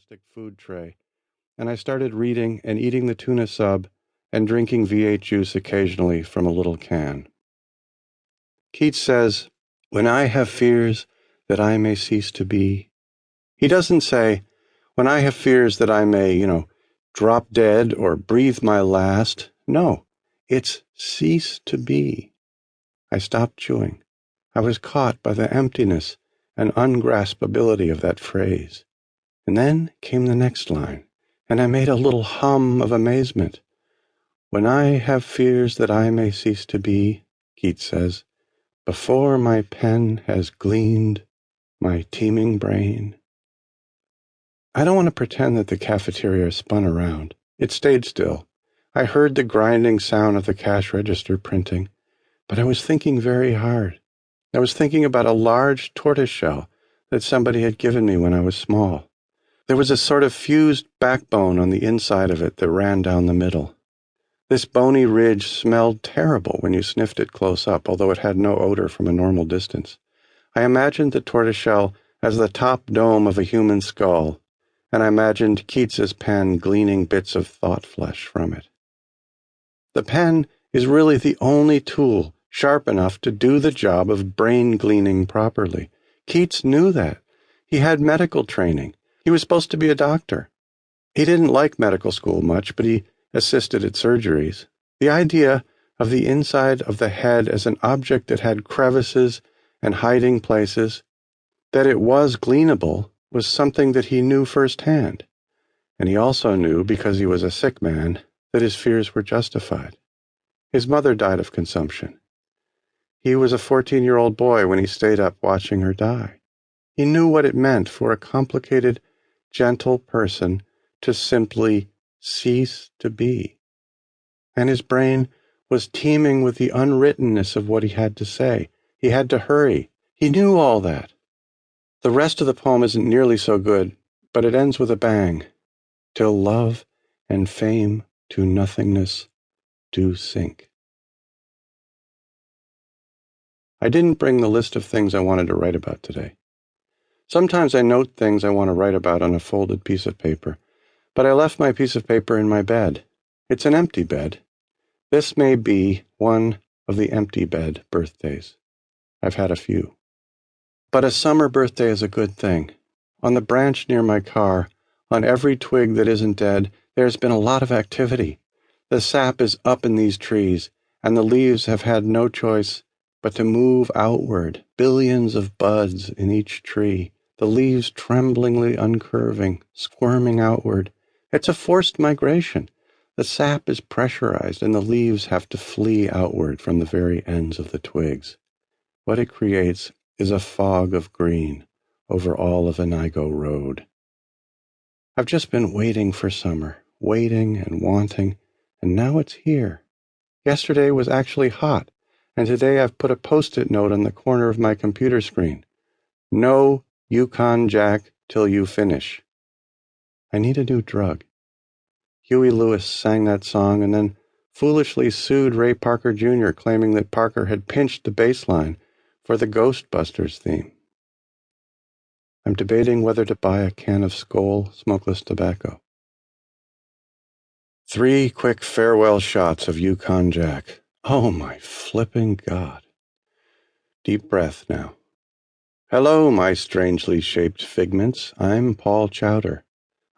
plastic food tray, and I started reading and eating the tuna sub and drinking V8 juice occasionally from a little can. Keats says, "When I have fears that I may cease to be." He doesn't say, "When I have fears that I may, drop dead or breathe my last." No, it's cease to be. I stopped chewing. I was caught by the emptiness and ungraspability of that phrase. And then came the next line, and I made a little hum of amazement. "When I have fears that I may cease to be," Keats says, "before my pen has gleaned my teeming brain." I don't want to pretend that the cafeteria spun around. It stayed still. I heard the grinding sound of the cash register printing, but I was thinking very hard. I was thinking about a large tortoiseshell that somebody had given me when I was small. There was a sort of fused backbone on the inside of it that ran down the middle. This bony ridge smelled terrible when you sniffed it close up, although it had no odor from a normal distance. I imagined the tortoiseshell as the top dome of a human skull, and I imagined Keats's pen gleaning bits of thought flesh from it. The pen is really the only tool sharp enough to do the job of brain gleaning properly. Keats knew that. He had medical training. He was supposed to be a doctor. He didn't like medical school much, but he assisted at surgeries. The idea of the inside of the head as an object that had crevices and hiding places, that it was gleanable, was something that he knew firsthand. And he also knew, because he was a sick man, that his fears were justified. His mother died of consumption. He was a 14-year-old boy when he stayed up watching her die. He knew what it meant for a complicated, gentle person to simply cease to be. And his brain was teeming with the unwrittenness of what he had to say. He had to hurry. He knew all that. The rest of the poem isn't nearly so good, but it ends with a bang. "Till love and fame to nothingness do sink." I didn't bring the list of things I wanted to write about today. Sometimes I note things I want to write about on a folded piece of paper, but I left my piece of paper in my bed. It's an empty bed. This may be one of the empty bed birthdays. I've had a few. But a summer birthday is a good thing. On the branch near my car, on every twig that isn't dead, there's been a lot of activity. The sap is up in these trees, and the leaves have had no choice but to move outward, billions of buds in each tree, the leaves tremblingly uncurving, squirming outward. It's a forced migration. The sap is pressurized, and the leaves have to flee outward from the very ends of the twigs. What it creates is a fog of green over all of Inigo Road. I've just been waiting for summer, waiting and wanting, and now it's here. Yesterday was actually hot, and today I've put a Post-it note on the corner of my computer screen. "No Yukon Jack till you finish." I need a new drug. Huey Lewis sang that song and then foolishly sued Ray Parker Jr., claiming that Parker had pinched the bass line for the Ghostbusters theme. I'm debating whether to buy a can of Skoal smokeless tobacco. 3 quick farewell shots of Yukon Jack. Oh, my flipping God. Deep breath now. Hello, my strangely shaped figments. I'm Paul Chowder.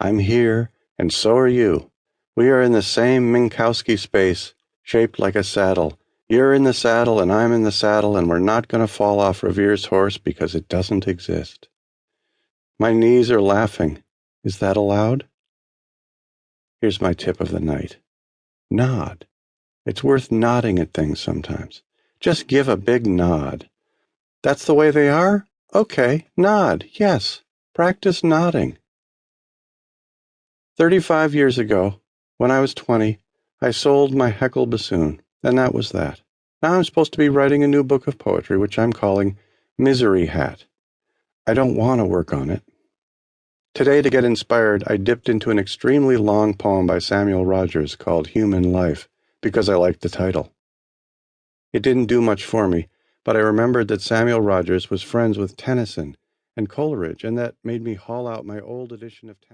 I'm here, and so are you. We are in the same Minkowski space, shaped like a saddle. You're in the saddle, and I'm in the saddle, and we're not going to fall off Revere's horse because it doesn't exist. My knees are laughing. Is that allowed? Here's my tip of the night. Nod. It's worth nodding at things sometimes. Just give a big nod. That's the way they are? Okay, nod, yes. Practice nodding. 35 years ago, when I was 20, I sold my Heckle bassoon, and that was that. Now I'm supposed to be writing a new book of poetry, which I'm calling Misery Hat. I don't want to work on it. Today, to get inspired, I dipped into an extremely long poem by Samuel Rogers called Human Life, because I liked the title. It didn't do much for me, but I remembered that Samuel Rogers was friends with Tennyson and Coleridge, and that made me haul out my old edition of Tennyson.